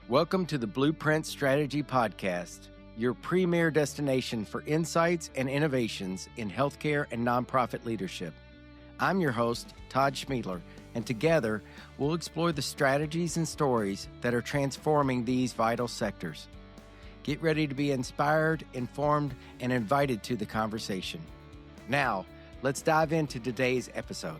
Welcome to the Blueprint Strategy Podcast, your premier destination for insights and innovations in healthcare and nonprofit leadership. I'm your host, Todd Schmiedler, and together we'll explore the strategies and stories that are transforming these vital sectors. Get ready to be inspired, informed, and invited to the conversation. Now, let's dive into today's episode.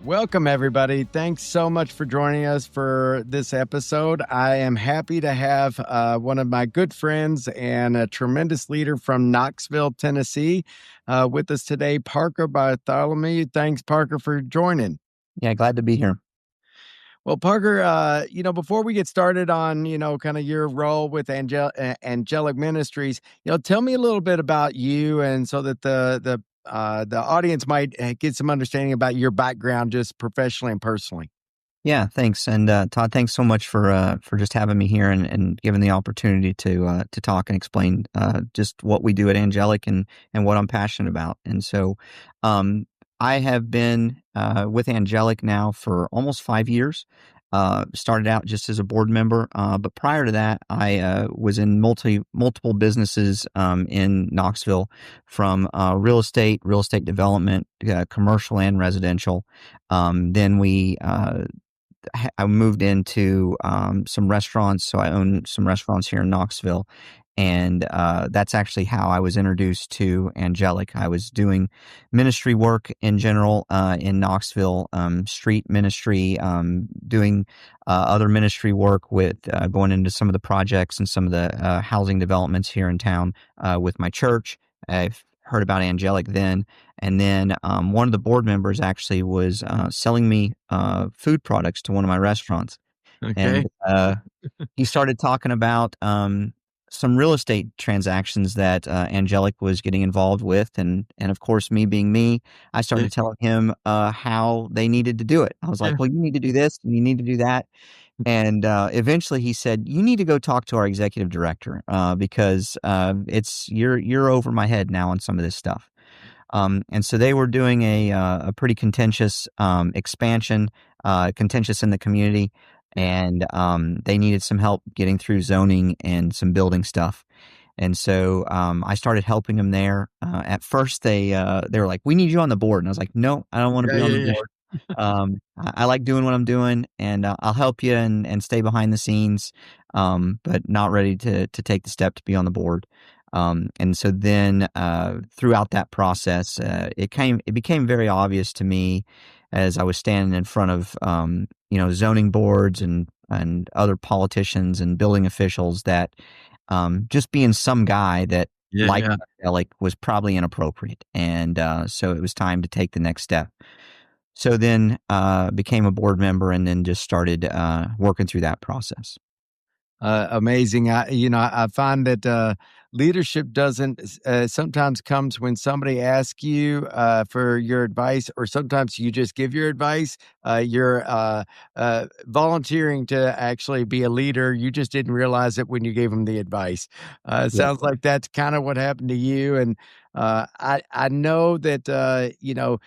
Welcome, everybody. Thanks so much for joining us for this episode. I am happy to have one of my good friends and a tremendous leader from Knoxville, Tennessee, with us today, Parker Bartholomew. Thanks, Parker, for joining. Yeah, glad to be here. Well, Parker, before we get started on, kind of your role with Angelic Ministries, tell me a little bit about you, and so that the audience might get some understanding about your background, just professionally and personally. Yeah, thanks. And Todd, thanks so much for just having me here and giving the opportunity to talk and explain just what we do at Angelic and what I'm passionate about. And so I have been with Angelic now for almost 5 years. Started out just as a board member, but prior to that, I was in multiple businesses in Knoxville, from real estate development, commercial and residential. Then I moved into some restaurants, so I own some restaurants here in Knoxville. And that's actually how I was introduced to Angelic. I was doing ministry work in general in Knoxville, street ministry, doing other ministry work with going into some of the projects and some of the housing developments here in town with my church. I've heard about Angelic then. And then one of the board members actually was selling me food products to one of my restaurants. Okay. And he started talking about some real estate transactions that Angelic was getting involved with. And of course, me being me, I started telling him how they needed to do it. I was like, well, you need to do this, and you need to do that. And eventually he said, you need to go talk to our executive director because you're over my head now on some of this stuff. And so they were doing a pretty contentious expansion, contentious in the community. And they needed some help getting through zoning and some building stuff. And so I started helping them there. At first, they were like, we need you on the board. And I was like, no, I don't want to be on the board. I like doing what I'm doing, and I'll help you and stay behind the scenes, but not ready to take the step to be on the board. And so then throughout that process, it became very obvious to me as I was standing in front of zoning boards and other politicians and building officials that just being some guy that Angelic was probably inappropriate, and so it was time to take the next step. So then became a board member, and then just started working through that process. Amazing. I find that leadership doesn't sometimes comes when somebody asks you for your advice, or sometimes you just give your advice. You're volunteering to actually be a leader. You just didn't realize it when you gave them the advice. Sounds like that's kind of what happened to you. And I know that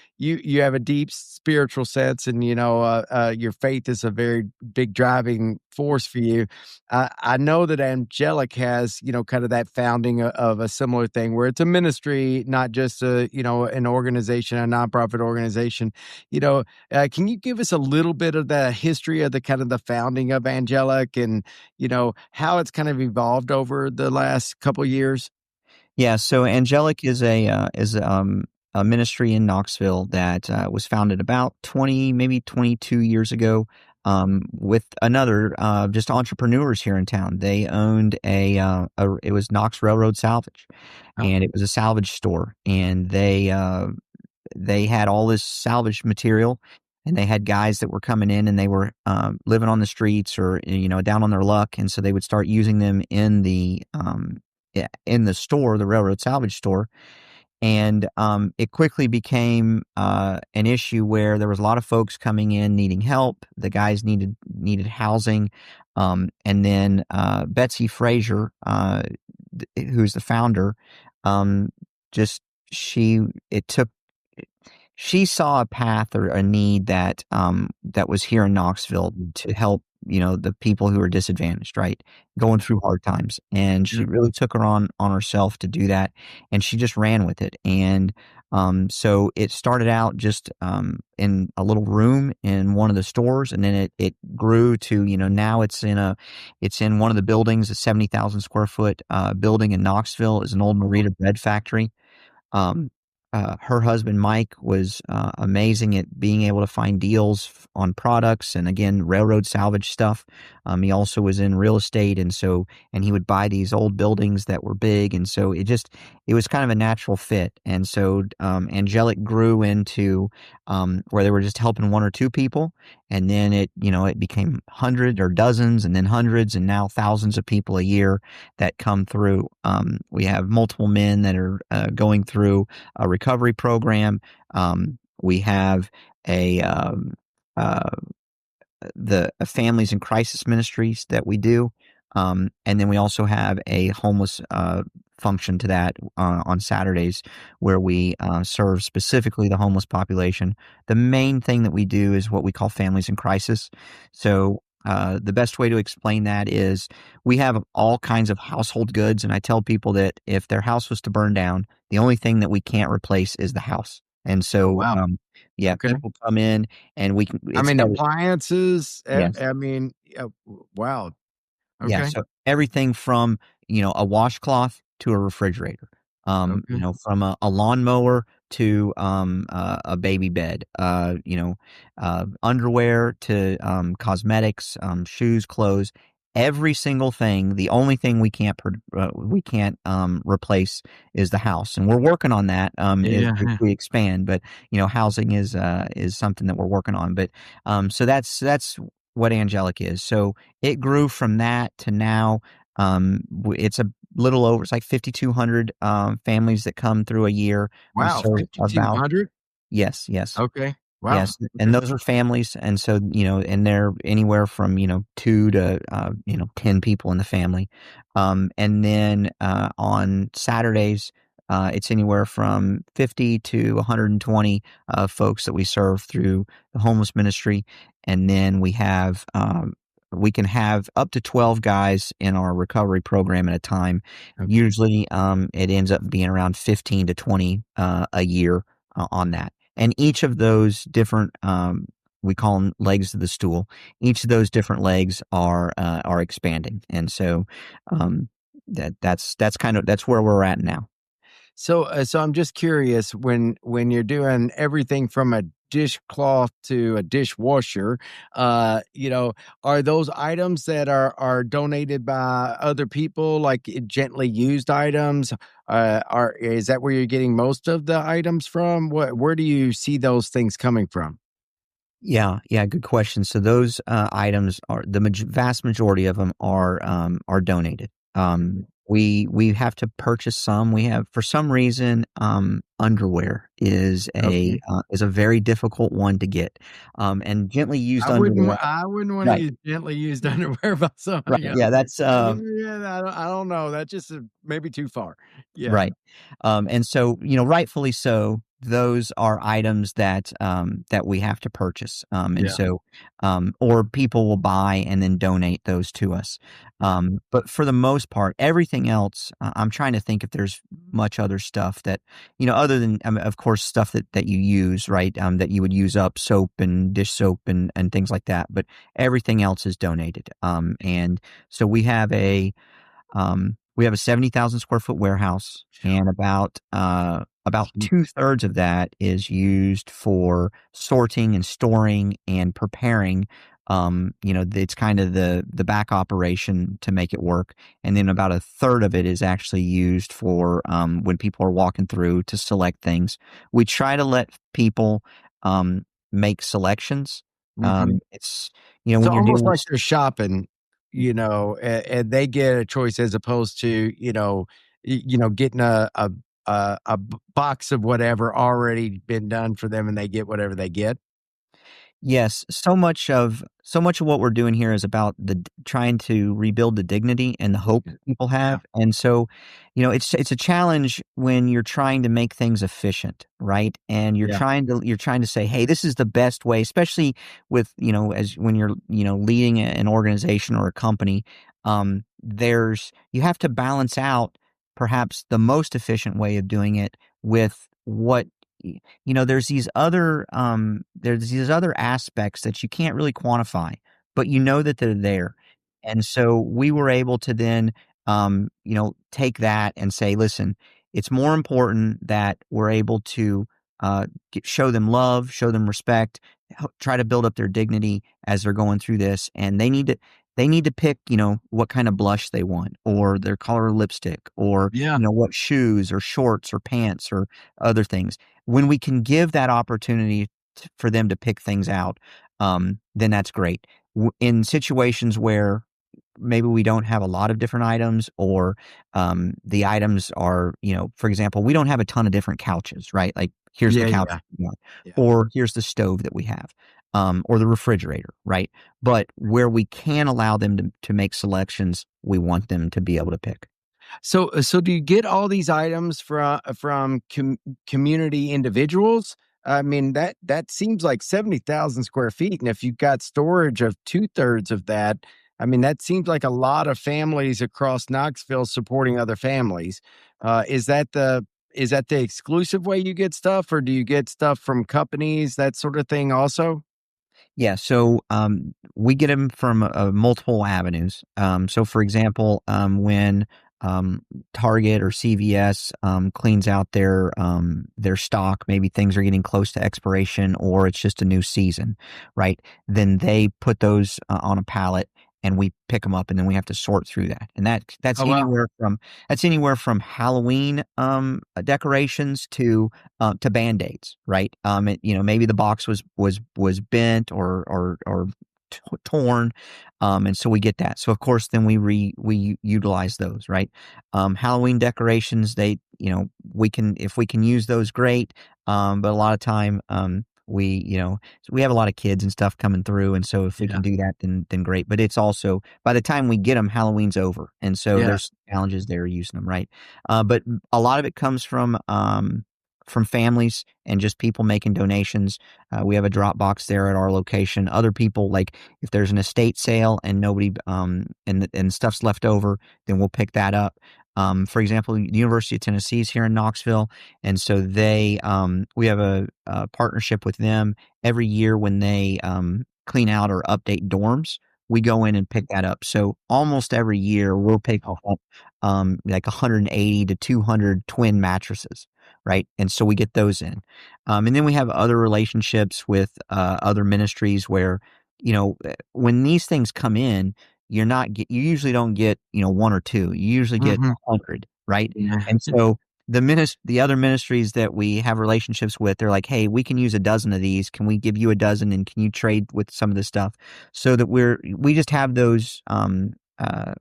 you have a deep spiritual sense, and your faith is a very big driving force for you. I know that Angelic has kind of that founding of a similar thing, where it's a ministry, not just an organization, a nonprofit organization. Can you give us a little bit of the history of the kind of the founding of Angelic, and how it's kind of evolved over the last couple of years? Yeah, so Angelic is a ministry in Knoxville that was founded about 20, maybe 22 years ago, with another just entrepreneurs here in town. They owned it was Knox Railroad Salvage, and it was a salvage store, and they had all this salvage material. And they had guys that were coming in, and they were living on the streets or down on their luck, and so they would start using them in the store, the railroad salvage store. And it quickly became an issue where there was a lot of folks coming in needing help. The guys needed housing. And then Betsy Frazier, who's the founder, she saw a path or a need that that was here in Knoxville to help, the people who are disadvantaged, right? Going through hard times. And she Yeah. really took her on herself to do that, and she just ran with it. And so it started out just in a little room in one of the stores, and then it grew to, now it's in one of the buildings, a 70,000 square foot building in Knoxville, is an old Marita bread factory. Um, Her husband Mike was amazing at being able to find deals on products and, again, railroad salvage stuff. He also was in real estate, and he would buy these old buildings that were big, and so it was kind of a natural fit. And so Angelic grew into where they were just helping one or two people, and then it became hundreds or dozens, and then hundreds, and now thousands of people a year that come through. We have multiple men that are going through a recovery program. We have a uh, the families in crisis ministries that we do, and then we also have a homeless function to that on Saturdays, where we serve specifically the homeless population. The main thing that we do is what we call families in crisis. So the best way to explain that is we have all kinds of household goods, and I tell people that if their house was to burn down, the only thing that we can't replace is the house. And Oh, so, wow. yeah, Okay. people come in and we can. I It's mean, everything. appliances, Yes. I mean, wow. Yeah, Okay. so everything from, a washcloth to a refrigerator, Okay. from a lawnmower to, a baby bed, underwear to, cosmetics, shoes, clothes, every single thing. The only thing we can't, replace is the house, and we're working on that, as Yeah. we expand, but, housing is something that we're working on, but, so that's what Angelic is. So it grew from that to now. It's a little over. It's like 5,200 families that come through a year. We Wow, serve about 5,200? yes, yes. Okay. Wow. Yes, and Okay. those are families, and so, and they're anywhere from, 2 to, 10 people in the family. And then, on Saturdays, it's anywhere from 50 to 120, folks that we serve through the homeless ministry, and then we can have up to 12 guys in our recovery program at a time. Okay. Usually, it ends up being around 15 to 20, a year, on that. And each of those different, we call them legs of the stool. Each of those different legs are expanding, and so that's where we're at now. So I'm just curious when you're doing everything from a dishcloth to a dishwasher, are those items that are donated by other people, like gently used items? Are Is that where you're getting most of the items from? Where do you see those things coming from? Yeah, yeah, good question. So those items are vast majority of them are donated. We have to purchase some. We have, for some reason, underwear Okay. is a very difficult one to get, and gently used underwear. I wouldn't wanna Right, use gently used underwear by right. somebody else. Yeah, that's Yeah, I don't know, that just maybe too far. Yeah. right. And so, rightfully so, those are items that we have to purchase. And Yeah. so, or people will buy and then donate those to us. But for the most part, everything else, I'm trying to think if there's much other stuff that, other than, of course, stuff that you use, right? That you would use up, soap and dish soap and things like that. But everything else is donated. And so we have a 70,000 square foot warehouse, and about two-thirds of that is used for sorting and storing and preparing. It's kind of the back operation to make it work, and then about a third of it is actually used for when people are walking through to select things. We try to let people make selections. Mhm. It's So when you're almost dealing like with they're shopping, and they get a choice as opposed to, getting a box of whatever already been done for them and they get whatever they get. Yes, so much of what we're doing here is about trying to rebuild the dignity and the hope people Yeah. have. And so, it's a challenge when you're trying to make things efficient, right? And Yeah. you're trying to say, "Hey, this is the best way," especially with, as when you're, leading an organization or a company, there's you have to balance out perhaps the most efficient way of doing it with what there's these other aspects that you can't really quantify, but you know that they're there. And so we were able to then, take that and say, listen, it's more important that we're able to show them love, show them respect, try to build up their dignity as they're going through this. And they need to pick, what kind of blush they want, or their color of lipstick, or, Yeah. what shoes or shorts or pants or other things. When we can give that opportunity for them to pick things out, then that's great. In situations where maybe we don't have a lot of different items, or the items are, for example, we don't have a ton of different couches, right? Like, here's the Yeah. couch Yeah. we want, Yeah. or here's the stove that we have, or the refrigerator, right? But where we can allow them to make selections, we want them to be able to pick. So do you get all these items from community individuals? I mean, that seems like 70,000 square feet, and if you've got storage of 2/3 of that, I mean, that seems like a lot of families across Knoxville supporting other families. Is that the exclusive way you get stuff, or do you get stuff from companies, that sort of thing also? Yeah, so we get them from multiple avenues. So, for example, when um, Target or CVS cleans out their stock, maybe things are getting close to expiration, or it's just a new season, right? Then they put those on a pallet, and we pick them up, and then we have to sort through that. And that's Oh, wow. anywhere from Halloween decorations to Band-Aids, right? Maybe the box was bent or torn, and so we get that. So of course, then we utilize those, right? Halloween decorations, we can, if we can use those, great. But a lot of time, we have a lot of kids and stuff coming through, and so if we Yeah. can do that, then great. But it's also, by the time we get them, Halloween's over, and so Yeah. there's challenges there using them, right? But a lot of it comes from families and just people making donations. We have a drop box there at our location. Other people, like, if there's an estate sale and nobody and stuff's left over, then we'll pick that up. For example, the University of Tennessee is here in Knoxville, and so we have a partnership with them. Every year when they clean out or update dorms, we go in and pick that up. So almost every year we'll pick up like 180 to 200 twin mattresses, right? And so we get those in. And then we have other relationships with other ministries where, when these things come in, you usually don't get, one or two. You usually get Mhm. 100, right? Yeah. And so the other ministries that we have relationships with, they're like, "Hey, we can use a dozen of these. Can we give you a dozen, and can you trade with some of this stuff?" So that we just have those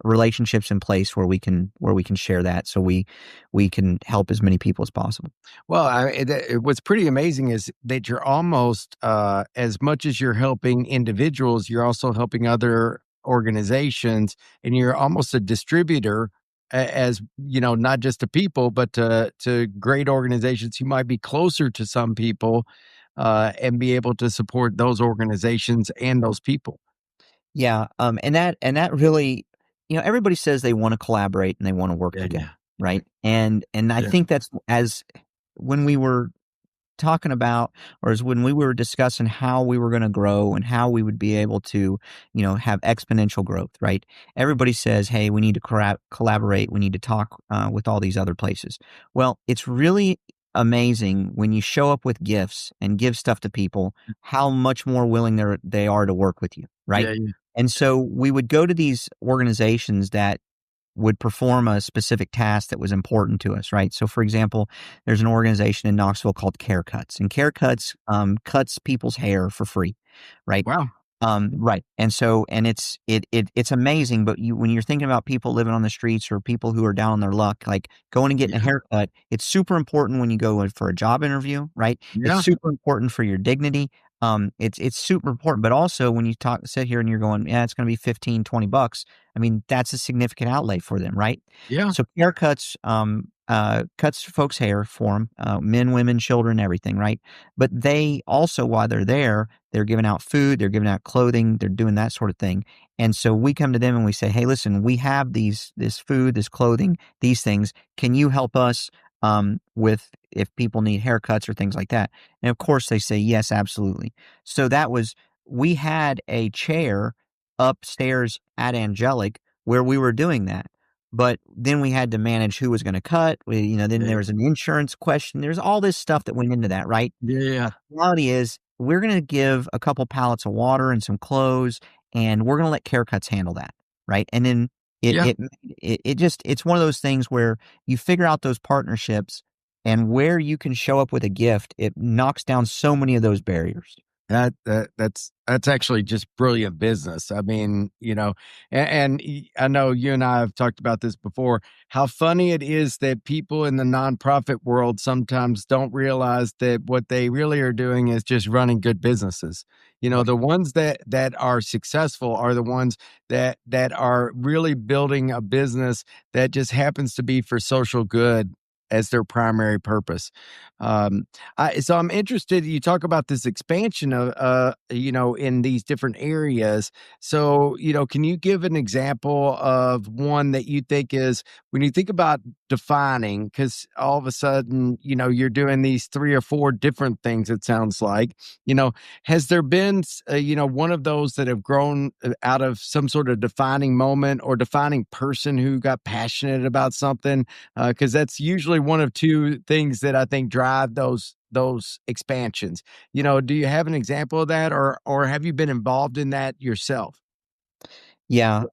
relationships in place where we can share that, so we can help as many people as possible. Well, what's pretty amazing is that you're almost, as much as you're helping individuals, you're also helping other organizations, and you're almost a distributor, as not just to people, but to great organizations who might be closer to some people, and be able to support those organizations and those people. Yeah, and that really, everybody says they wanna collaborate and they wanna work Yeah, together, yeah, right? And I yeah, think that's, as when we were talking about, or as when we were discussing how we were gonna grow and how we would be able to, have exponential growth, right? Everybody says, "Hey, we need to collaborate, we need to talk, with all these other places." Well, it's really amazing when you show up with gifts and give stuff to people, how much more willing they are to work with you, right? yeah, yeah, And so we would go to these organizations that would perform a specific task that was important to us, right? So, for example, there's an organization in Knoxville called Care Cuts, and Care Cuts cuts people's hair for free, right? wow, Right. And so, and it's amazing, but when you're thinking about people living on the streets or people who are down on their luck, like going and getting a Yeah. haircut, it's super important when you go in for a job interview, right? It's Yeah. super important for your dignity. It's super important, but also when you sit here and you're going, yeah, it's going to be 15, $20. I mean, that's a significant outlay for them, right? Yeah. So haircuts, cuts folks' hair for them, men, women, children, everything, right? But they also, while they're there, they're giving out food, they're giving out clothing, they're doing that sort of thing. And so we come to them and we say, "Hey, listen, we have this food, this clothing, these things. Can you help us with if people need haircuts or things like that?" And of course, they say, "Yes, absolutely." So we had a chair upstairs at Angelic where we were doing that. But then we had to manage who was going to cut. Then Yeah. there was an insurance question. There's all this stuff that went into that, right? Yeah. Reality is we're going to give a couple pallets of water and some clothes, and we're going to let Care Cuts handle that, right? And then it Yeah. it it's one of those things where you figure out those partnerships and where you can show up with a gift. It knocks down so many of those barriers. That's actually just brilliant business. I mean, I know you and I have talked about this before, how funny it is that people in the nonprofit world sometimes don't realize that what they really are doing is just running good businesses. Right. The ones that are successful are the ones that are really building a business that just happens to be for social good as their primary purpose. So I'm interested. You talk about this expansion of, in these different areas. So, can you give an example of one that you think is when you think about defining? Because all of a sudden, you're doing these three or four different things. It sounds like, has there been, one of those that have grown out of some sort of defining moment or defining person who got passionate about something? Because that's usually one of two things that I think drive those expansions. Do you have an example of that, or have you been involved in that yourself? Yeah.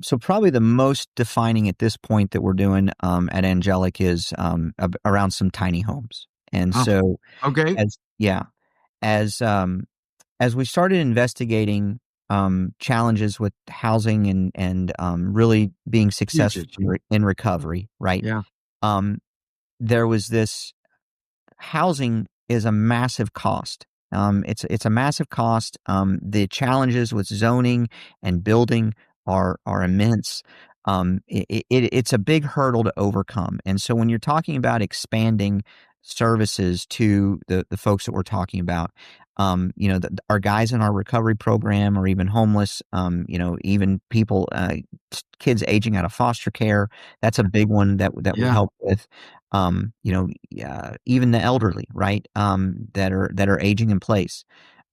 So probably the most defining at this point that we're doing at Angelic is around some tiny homes. And Oh, so okay. as yeah, as as we started investigating challenges with housing and really being Huge successful issue. in recovery, right? Yeah. Um, there was this housing is a massive cost. It's a massive cost. The challenges with zoning and building are immense. It's a big hurdle to overcome. And so when you're talking about expanding services to the folks that we're talking about, our guys in our recovery program or even homeless, even people, kids aging out of foster care, that's a big one that we Yeah. help with. Even the elderly, right? That are aging in place.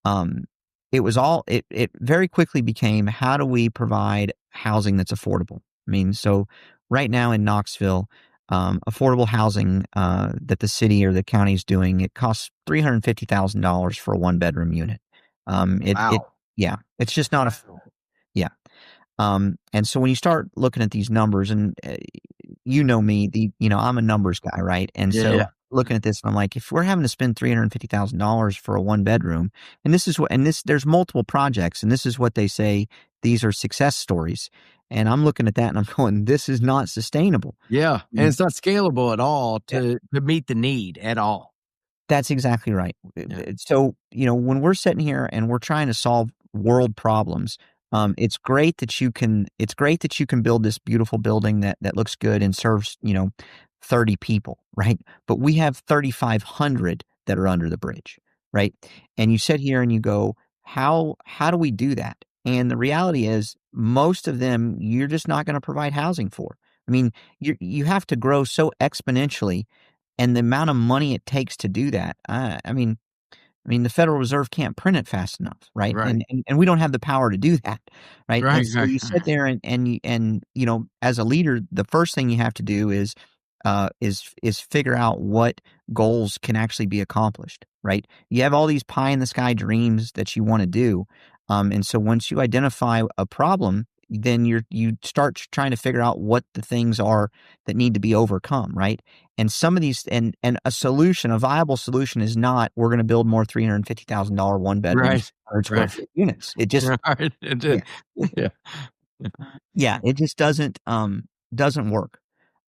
Um, it very quickly became how do we provide housing that's affordable? I mean, so right now in Knoxville, affordable housing that the city or the county is doing, it costs $350,000 for a one bedroom unit. It Wow. yeah, it's just not a yeah. And so when you start looking at these numbers, and you know me, I'm a numbers guy, right? And Yeah. so looking at this, I'm like, if we're having to spend $350,000 for a one bedroom, and there's multiple projects, and this is what they say these are success stories, and I'm looking at that and I'm going, this is not sustainable. Yeah. And Mm, it's not scalable at all yeah. to meet the need at all. That's exactly right. Yeah. So, when we're sitting here and we're trying to solve world problems, it's great that you can build this beautiful building that looks good and serves, 30 people, right? But we have 3,500 that are under the bridge, right? And you sit here and you go, how do we do that? And the reality is most of them you're just not going to provide housing for. I mean, you have to grow so exponentially and the amount of money it takes to do that, the Federal Reserve can't print it fast enough, right? Right. And we don't have the power to do that, right? And Right. so Right. you sit there and as a leader, the first thing you have to do is figure out what goals can actually be accomplished, right? You have all these pie in the sky dreams that you want to do, and so once you identify a problem, then you start trying to figure out what the things are that need to be overcome, right? And some of these, and a viable solution is not, we're going to build more $350,000 one bedrooms, Right. 100 square Right. foot units. It just, Right. It yeah, did. Yeah. yeah, it just doesn't work.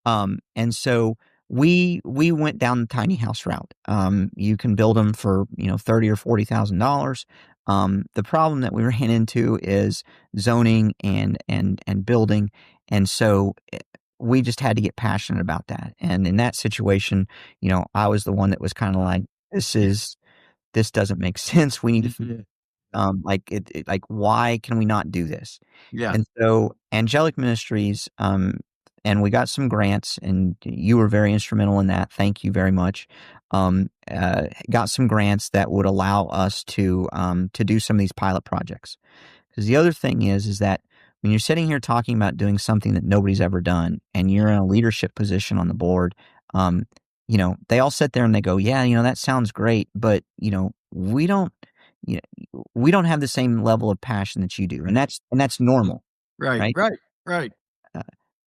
And so we went down the tiny house route. You can build them for, 30 or $40,000. The problem that we ran into is zoning and building, and so we just had to get passionate about that. And in that situation, I was the one that was kind of like, this doesn't make sense. We need to, Yeah. like, why can we not do this? Yeah. And so Angelic Ministries, and we got some grants, and you were very instrumental in that. Thank you very much. Got some grants that would allow us to do some of these pilot projects. Because the other thing is that when you're sitting here talking about doing something that nobody's ever done, and you're in a leadership position on the board, um, they all sit there and they go, yeah, that sounds great, but you we don't have the same level of passion that you do, and that's normal, Right. right? Right. Right. Uh,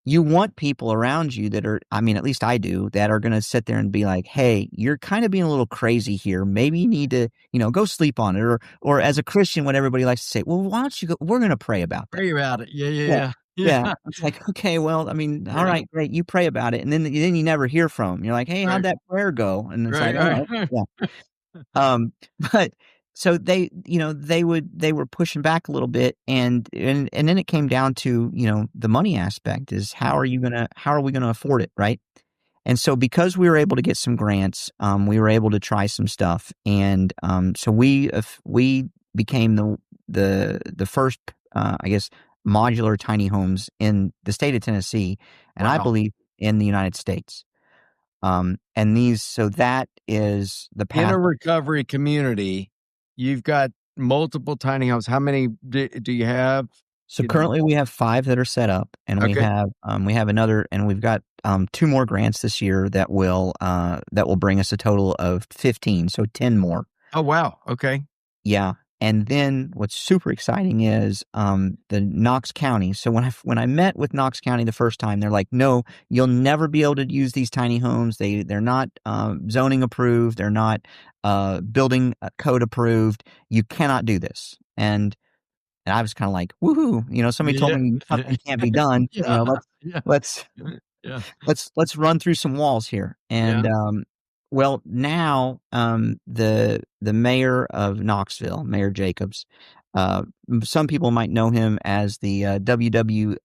you want people around you that are, I mean, at least I do, that are going to sit there and be like, "Hey, you're kind of being a little crazy here. Maybe you need to, go sleep on it." Or as a Christian, what everybody likes to say, "Well, why don't you go? We're going to pray about that." Pray about it. Yeah. Yeah, Yeah. Yeah. yeah. Yeah. It's like, okay, well, I mean, all Yeah. right, great, you pray about it, and then you never hear from 'em. You're like, "Hey, how'd Right. that prayer go?" And it's Right. like, "Oh, Right. yeah." Um, but so they were pushing back a little bit, and then it came down to, the money aspect is, how are we gonna afford it, right? And so because we were able to get some grants, we were able to try some stuff, and so we became the first, I guess, modular tiny homes in the state of Tennessee, and I Wow. believe in the United States. And so that is the In a path. recovery community, you've got multiple tiny homes. How many do you have? So Could you currently we have 5 that are set up, and Okay. we have another, and we've got 2 more grants this year that will bring us a total of 15, so 10 more. Oh, wow. Okay. Yeah. And then what's super exciting is the Knox County. So when I met with Knox County the first time, they're like, "No, you'll never be able to use these tiny homes. They're not zoning approved. They're not building code approved. You cannot do this." And I was kind of like, "Woohoo!" Somebody told Yeah. me something can't be done. Yeah. Yeah. Let's Yeah. let's run through some walls here. And Yeah. well, now the mayor of Knoxville, Mayor Jacobs, some people might know him as the WWE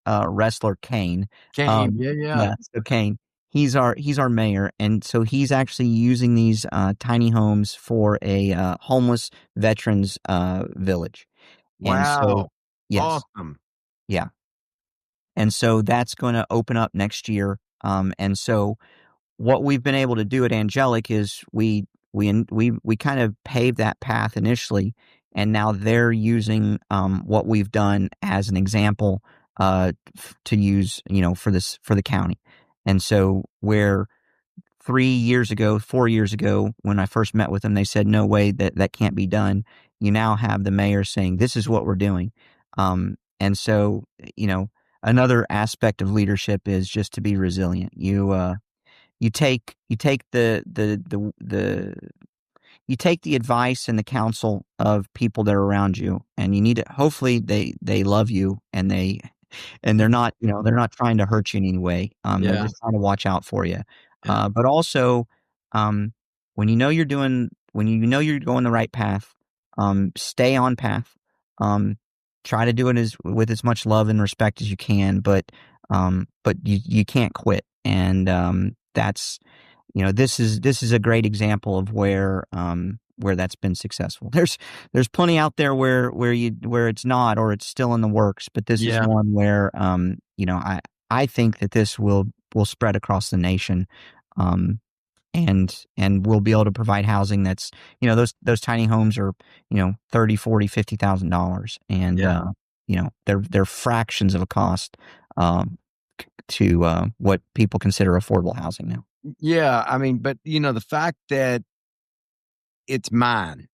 wrestler Kane. Came. Yeah. Yeah. Yeah, so Kane. He's our mayor, and so he's actually using these tiny homes for a homeless veterans village. And so, Wow. yes, Awesome. yeah. And so that's gonna open up next year. And so what we've been able to do at Angelic is we kind of paved that path initially, and now they're using, what we've done as an example, to use, for the county. And so where 3 years ago, 4 years ago, when I first met with them, they said, "No way, that can't be done." You now have the mayor saying, "This is what we're doing." And so, you know, another aspect of leadership is just to be resilient. You take the advice and the counsel of people that are around you, and you need to, hopefully they love you, and they're not trying to hurt you in any way. They're Yeah. just trying to watch out for you. Yeah. But also, um, when you know you're going the right path, stay on path. Um, Try to do it with as much love and respect as you can, but you can't quit. And that's this is a great example of where that's been successful. There's plenty out there where it's not, or it's still in the works, but this is Yeah. one where I think that this will spread across the nation, and we'll be able to provide housing that's, those tiny homes are, 30, 40, $50,000, and Yeah. they're fractions of a cost, to what people consider affordable housing now. Yeah. I mean, but the fact that it's mine,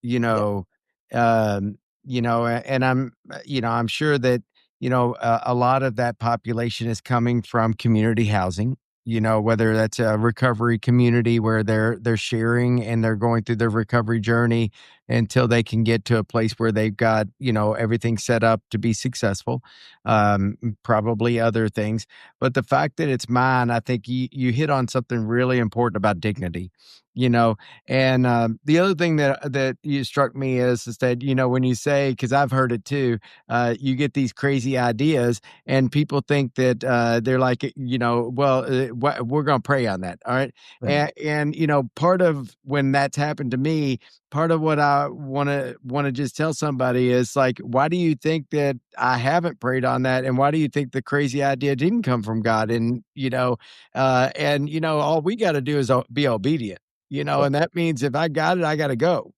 you Yeah. know, um, And I'm sure that, a lot of that population is coming from community housing, whether that's a recovery community where they're sharing and they're going through their recovery journey until they can get to a place where they've got, everything set up to be successful. Probably other things. But the fact that it's mine, I think you hit on something really important about dignity, you know, and the other thing that you struck me is that, when you say, because I've heard it too, you get these crazy ideas, and people think that they're like, well, we're going to pray on that, all right, Right. and part of when that's happened to me, part of what I want to just tell somebody is like, why do you think that I haven't prayed on that, and why do you think the crazy idea didn't come from God? And all we got to do is be obedient, and that means if I got it, I got to go,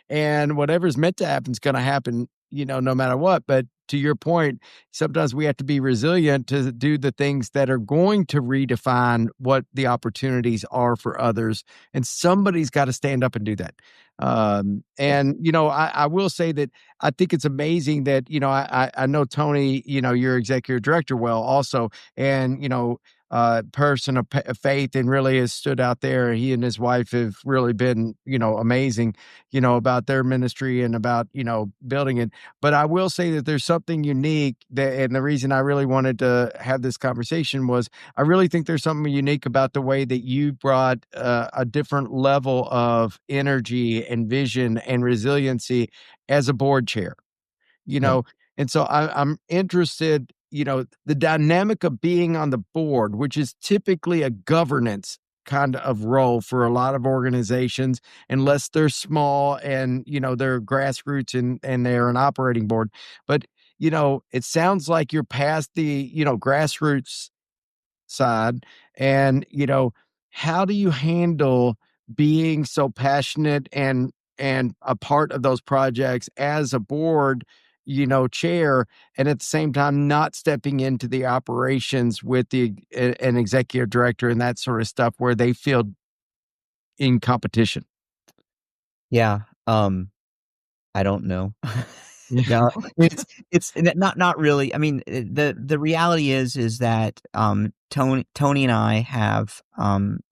and whatever's meant to happen is going to happen, no matter what. But to your point, sometimes we have to be resilient to do the things that are going to redefine what the opportunities are for others. And somebody's got to stand up and do that. And, I will say that I think it's amazing that, I know Tony, your executive director well also, and, person of faith, and really has stood out there. He and his wife have really been, amazing, about their ministry and about, building it. But I will say that there's something unique and the reason I really wanted to have this conversation was I really think there's something unique about the way that you brought a different level of energy and vision and resiliency as a board chair, you Right. know, and so I'm interested, the dynamic of being on the board, which is typically a governance kind of role for a lot of organizations, unless they're small and, they're grassroots and they're an operating board. But, it sounds like you're past the, grassroots side. And, how do you handle being so passionate and a part of those projects as a board, chair, and at the same time not stepping into the operations with an executive director and that sort of stuff where they feel in competition? Yeah. I don't know. Yeah. No, it's not really. I mean, the reality is that Tony and I have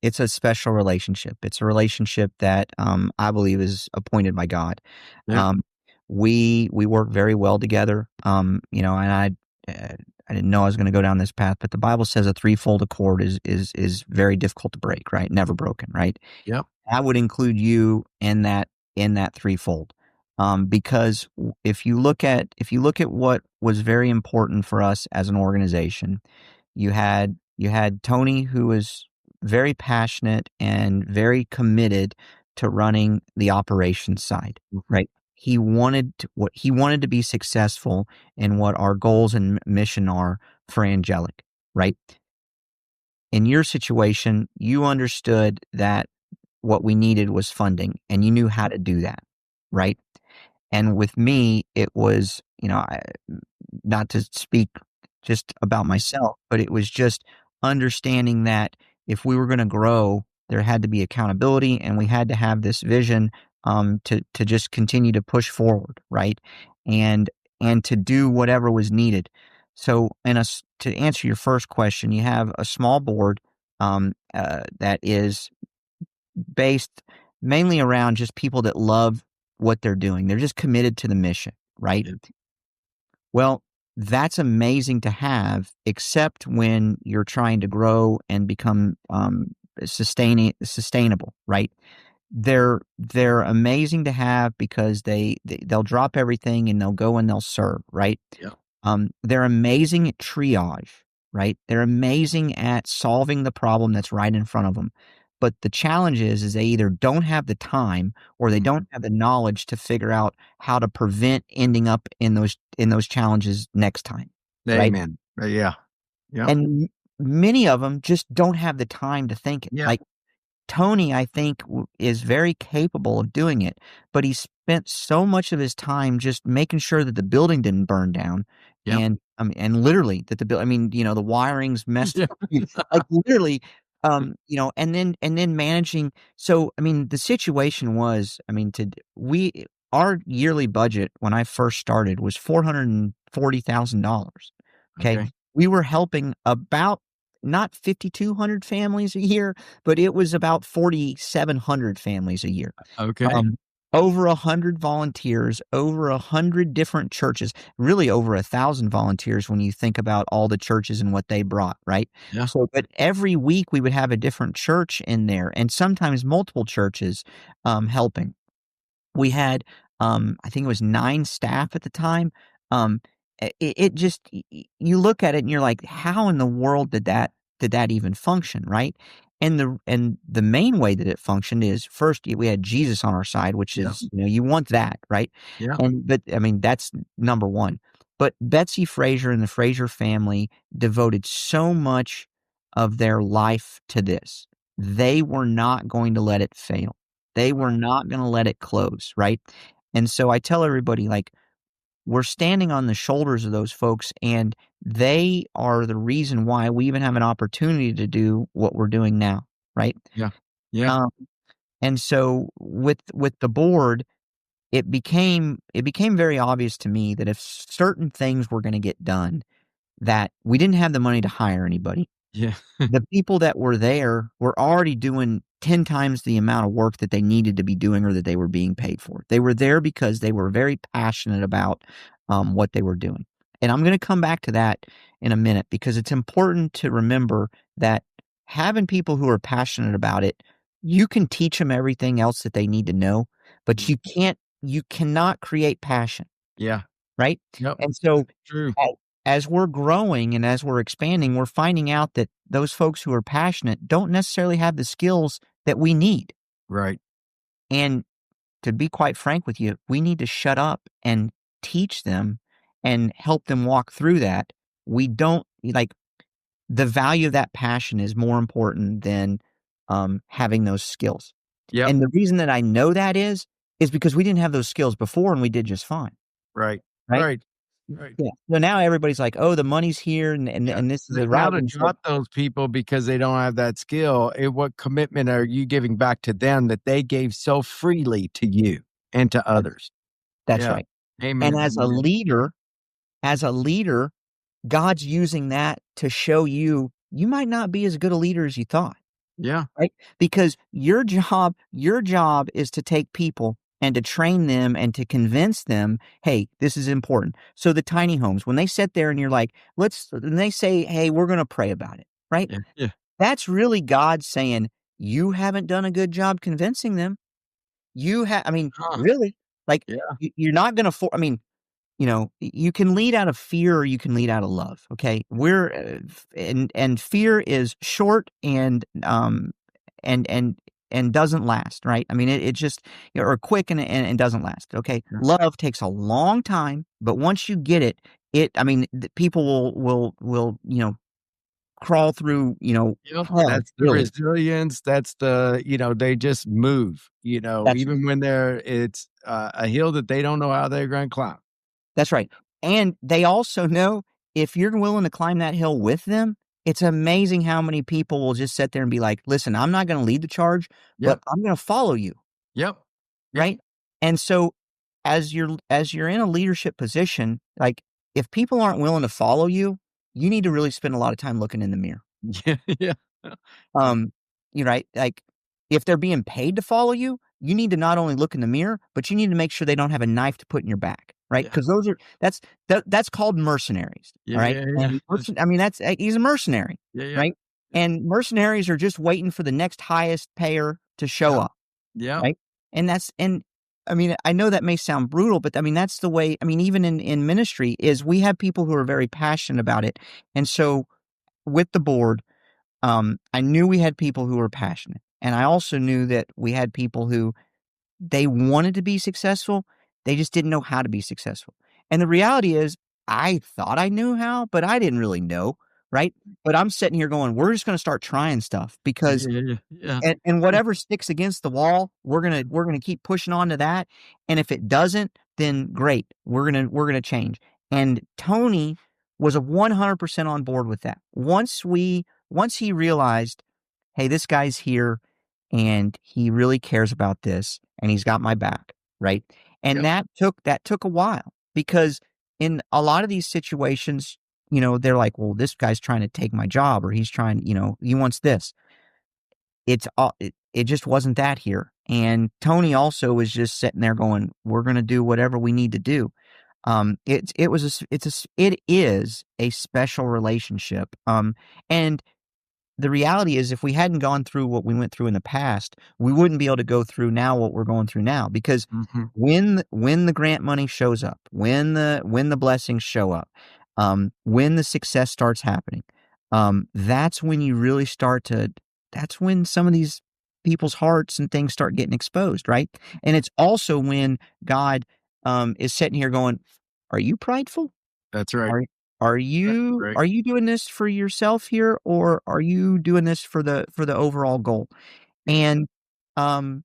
it's a special relationship. It's a relationship that I believe is appointed by God. Yeah. Um, we work very well together. And I didn't know I was going to go down this path, but the Bible says a threefold accord is very difficult to break, right? Never broken, right? Yep. That would include you in that threefold. Because if you look at what was very important for us as an organization, you had Tony, who was very passionate and very committed to running the operations side, Mhm. right? He wanted to be successful in what our goals and mission are for Angelic, right? In your situation, you understood that what we needed was funding, and you knew how to do that, right? And with me, it was, not to speak just about myself, but it was just understanding that if we were going to grow, there had to be accountability, and we had to have this vision to just continue to push forward, right? And and to do whatever was needed. So, to answer your first question, you have a small board that is based mainly around just people that love what they're doing. They're just committed to the mission, right? Yeah. Well, that's amazing to have, except when you're trying to grow and become sustainable, right? They're amazing to have because they'll drop everything and they'll go and they'll serve, right? Yeah. They're amazing at triage, right? They're amazing at solving the problem that's right in front of them. But the challenge is they either don't have the time or they Mhm. don't have the knowledge to figure out how to prevent ending up in those challenges next time, right? Amen. Yeah. Yep. And many of them just don't have the time to think it. Yeah. Like Tony, I think, is very capable of doing it, but he spent so much of his time just making sure that the building didn't burn down, Yep. and literally that the wiring's messed Yeah. up, like literally, and then managing. So, I mean, the situation was, I mean, to we our yearly budget when I first started was $440,000. Okay. Okay. We were helping about not 5,200 families a year, but it was about 4,700 families a year. Okay. Um, over 100 volunteers, over 100 different churches, really over 1,000 volunteers when you think about all the churches and what they brought, right? Yeah. So, but every week we would have a different church in there, and sometimes multiple churches helping. We had, I think it was 9 staff at the time. Um, it just you look at it and you're like, "How in the world did that even function?" Right? And the main way that it functioned is first we had Jesus on our side, which Yeah. is, you want that, right? Yeah. But I mean, that's number 1. But Betsy Fraser and the Fraser family devoted so much of their life to this. They were not going to let it fail. They were not gonna let it close, right? And so I tell everybody, like, we're standing on the shoulders of those folks, and they are the reason why we even have an opportunity to do what we're doing now, right? Yeah. Yeah. Um, and so with the board, it became very obvious to me that if certain things were gonna get done, that we didn't have the money to hire anybody. Yeah. The people that were there were already doing 10 times the amount of work that they needed to be doing or that they were being paid for. They were there because they were very passionate about what they were doing. And I'm going to come back to that in a minute because it's important to remember that having people who are passionate about it, you can teach them everything else that they need to know, but you cannot create passion, Yeah. right? Yep. And so True. as we're growing and as we're expanding, we're finding out that those folks who are passionate don't necessarily have the skills that we need. Right. And to be quite frank with you, we need to shut up and teach them and help them walk through that. We don't like the value of that passion is more important than having those skills. Yep. And the reason that I know that is because we didn't have those skills before and we did just fine. Right. Right. Right. Right. Yeah. So now everybody's like, "Oh, the money's here, and and, Yeah. and this is a Now route." to And so drop those people because they don't have that skill, what commitment are you giving back to them that they gave so freely to you and to that's others? that's Yeah. right. And Amen. as a leader, God's using that to show you might not be as good a leader as you thought, Yeah. right? Because your job is to take people and to train them and to convince them, "Hey, this is important." So the tiny homes, when they sit there and you're like, and they say, "Hey, we're gonna pray about it," right? Yeah. Yeah. That's really God saying, "You haven't done a good job convincing them. I mean, Huh. really, like, Yeah. you're not gonna I mean, you can lead out of fear or you can lead out of love, okay? And fear is short and doesn't last, right? I mean, it just or quick and doesn't last, okay? Yeah. Love takes a long time, but once you get it, I mean, people will, crawl through, Yep, hell, that's the really. resilience, that's they just move, That's even when it's, a hill that they don't know how they're gonna climb. That's right. And they also know if you're willing to climb that hill with them, it's amazing how many people will just sit there and be like, "Listen, I'm not gonna lead the charge, but Yep, I'm gonna follow you," yep, yep. right? And so as you're in a leadership position, like, if people aren't willing to follow you, you need to really spend a lot of time looking in the mirror. Yeah, yeah. Yeah, Um, you're right, like, if they're being paid to follow you, you need to not only look in the mirror, but you need to make sure they don't have a knife to put in your back, right? yeah, Because that's called mercenaries, yeah, all right? yeah, yeah. And I mean, he's a mercenary, Yeah, yeah, right? yeah, And mercenaries are just waiting for the next highest payer to show yeah, up, yep, right? And I mean, I know that may sound brutal, but I mean, that's the way I mean, even in ministry is we have people who are very passionate about it. And so with the board, I knew we had people who were passionate, and I also knew that we had people who they wanted to be successful, they just didn't know how to be successful. And the reality is, I thought I knew how, but I didn't really know, right? But I'm sitting here going, "We're just gonna start trying stuff because yeah, yeah, yeah, and whatever sticks against the wall, we're gonna keep pushing on to that, and if it doesn't, then great. We're gonna change." And Tony was a 100% on board with that. Once he realized, "Hey, this guy's here, and he really cares about this, and he's got my back," right? And Yep. that took a while because in a lot of these situations, they're like, well, this guy's trying to take my job or he's trying, he wants this. It just wasn't that here. And Tony also was just sitting there going, we're going to do whatever we need to do. It is a special relationship. And the reality is if we hadn't gone through what we went through in the past, we wouldn't be able to go through now what we're going through now because Mhm. when the grant money shows up, when the blessings show up, when the success starts happening, that's when you really start to that's when some of these people's hearts and things start getting exposed, right? And it's also when God is sitting here going, "Are you prideful? That's right. Are are That's you right. are you doing this for yourself here, or are you doing this for the overall goal?" Yeah. And,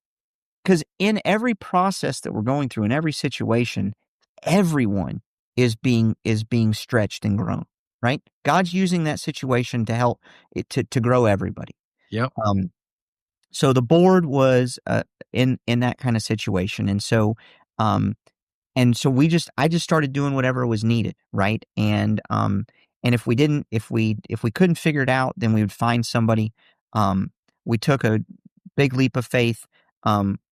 because in every process that we're going through, in every situation, everyone is being stretched and grown, right? God's using that situation to help it to grow everybody. Yep. Um, so the board was, in that kinda situation, um and so I just started doing whatever was needed, right? And if we couldn't figure it out, then we would find somebody. We took a big leap of faith.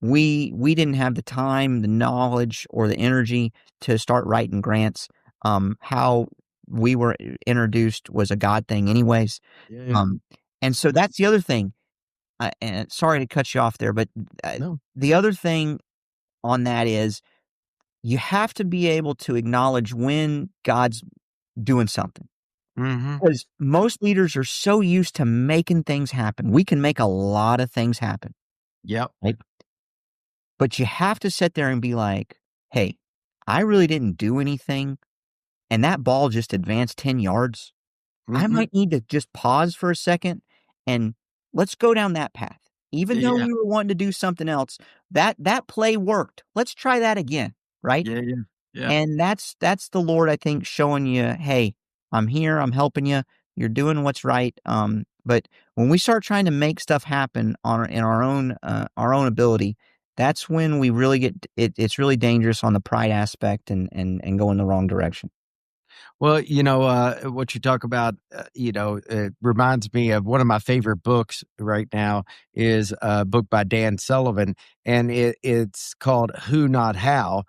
We didn't have the time, the knowledge, or the energy to start writing grants. How we were introduced was a God thing anyways. Yeah, yeah. Um, and so that's the other thing, and sorry to cut you off there, but, No. the other thing on that is you have to be able to acknowledge when God's doing something. Mhm. Because most leaders are so used to making things happen. We can make a lot of things happen, Yep. right? But you have to sit there and be like, hey, I really didn't do anything, and that ball just advanced 10 yards. I Mhm. might need to just pause for a second and let's go down that path. Even though Yeah. we were wanting to do something else, that play worked. Let's try that again, right? Yeah, yeah. Yeah. And that's the Lord, I think, showing you, "Hey, I'm here, I'm helping you, you're doing what's right." But when we start trying to make stuff happen in our own ability, that's when we really it's really dangerous on the pride aspect and go in the wrong direction. Well, what you talk about, it reminds me of one of my favorite books right now is a book by Dan Sullivan, and it's called Who Not How,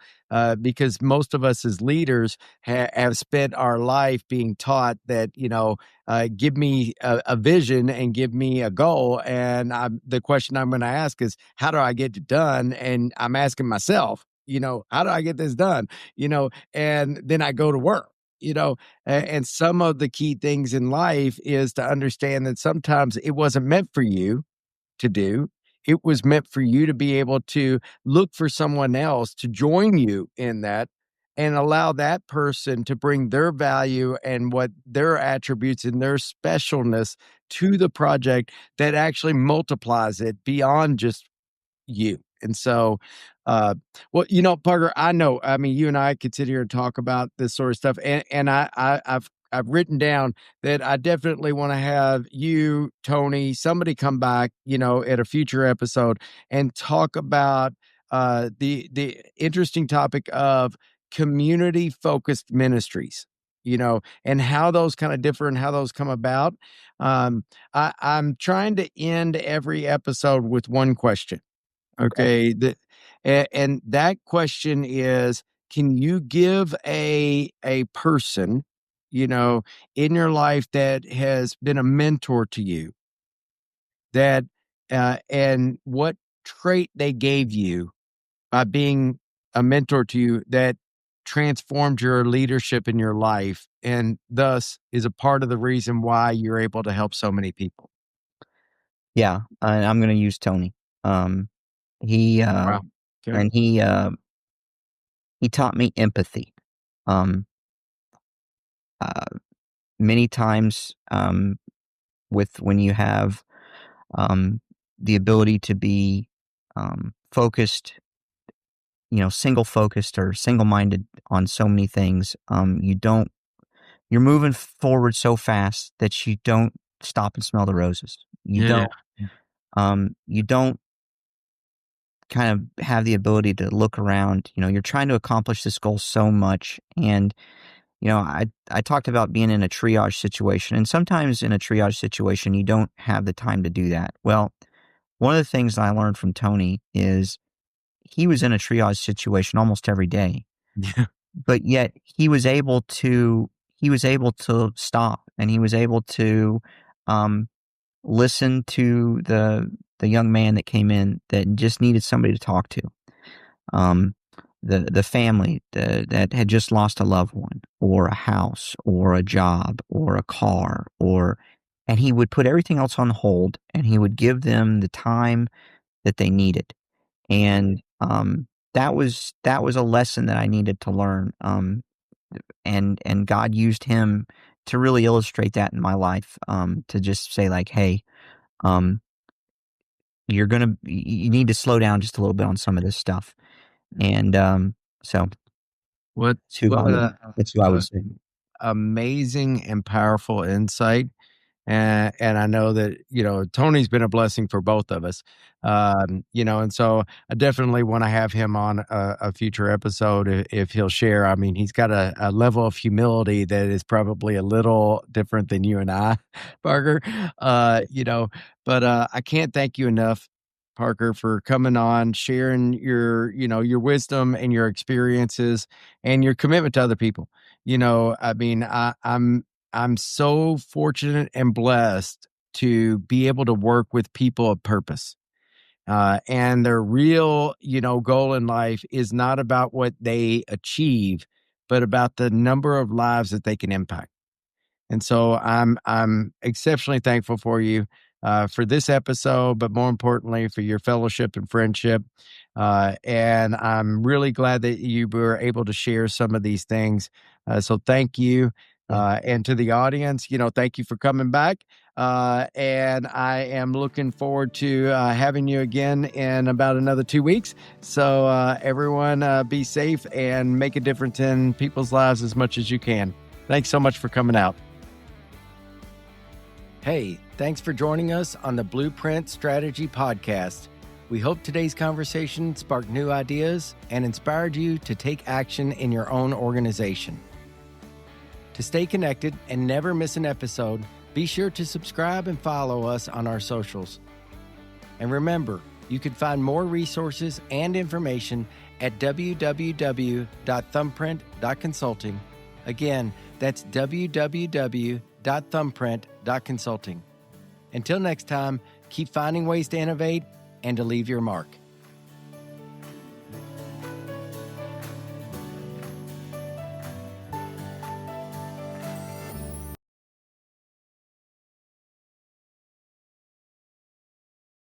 because most of us as leaders have spent our life being taught that, give me a vision and give me a goal. And the question I'm going to ask is, how do I get it done? And I'm asking myself, how do I get this done? And then I go to work and some of the key things in life is to understand that sometimes it wasn't meant for you to do. It was meant for you to be able to look for someone else to join you in that and allow that person to bring their value and what their attributes and their specialness to the project that actually multiplies it beyond just you. And so, uh, well, Parker, I know. I mean, you and I could sit here and talk about this sort of stuff, and I've written down that I definitely want to have you, Tony, somebody come back, at a future episode and talk about the interesting topic of community focused ministries. And how those kind of differ and how those come about. Um, I'm trying to end every episode with one question. Okay. Okay, and that question is, can you give a person, you know, in your life that has been a mentor to you that and what trait they gave you by being a mentor to you that transformed your leadership in your life and thus is a part of the reason why you're able to help so many people? Yeah, I'm gonna use Tony. Um, he, Wow. Okay. and he taught me empathy. Um, uh, Many times, with when you have, um, the ability to be, focused, single focused or single minded on so many things, you're moving forward so fast that you don't stop and smell the roses. Yeah, yeah. You don't kind of have the ability to look around. You're trying to accomplish this goal so much. And, I talked about being in a triage situation. And sometimes in a triage situation, you don't have the time to do that. Well, one of the things that I learned from Tony is he was in a triage situation almost every day, Yeah. but yet he was able to stop, and he was able to um, listen to the young man that came in that just needed somebody to talk to. Um, the family that had just lost a loved one, or a house, or a job, or a car, and he would put everything else on hold, and he would give them the time that they needed. And that was a lesson that I needed to learn. And God used him to really illustrate that in my life. To just say, like, hey, um, you need to slow down just a little bit on some of this stuff. And so What that's who what I would, a, that's who I would a say. amazing and powerful insight. And I know that, Tony's been a blessing for both of us. And so I definitely want to have him on a future episode if he'll share. I mean, he's got a level of humility that is probably a little different than you and I, Parker. But I can't thank you enough, Parker, for coming on, sharing your wisdom and your experiences and your commitment to other people. I mean, I'm so fortunate and blessed to be able to work with people of purpose. And their real, goal in life is not about what they achieve, but about the number of lives that they can impact. And so I'm exceptionally thankful for you for this episode, but more importantly for your fellowship and friendship. And I'm really glad that you were able to share some of these things. So thank you. Yeah. And to the audience, thank you for coming back. And I am looking forward to having you again in about another 2 weeks. So everyone be safe and make a difference in people's lives as much as you can. Thanks so much for coming out. Hey, thanks for joining us on the Blueprint Strategy Podcast. We hope today's conversation sparked new ideas and inspired you to take action in your own organization. To stay connected and never miss an episode, be sure to subscribe and follow us on our socials. And remember, you can find more resources and information at www.thumbprint.consulting. Again, that's www.thumbprint.consulting. Until next time, keep finding ways to innovate and to leave your mark.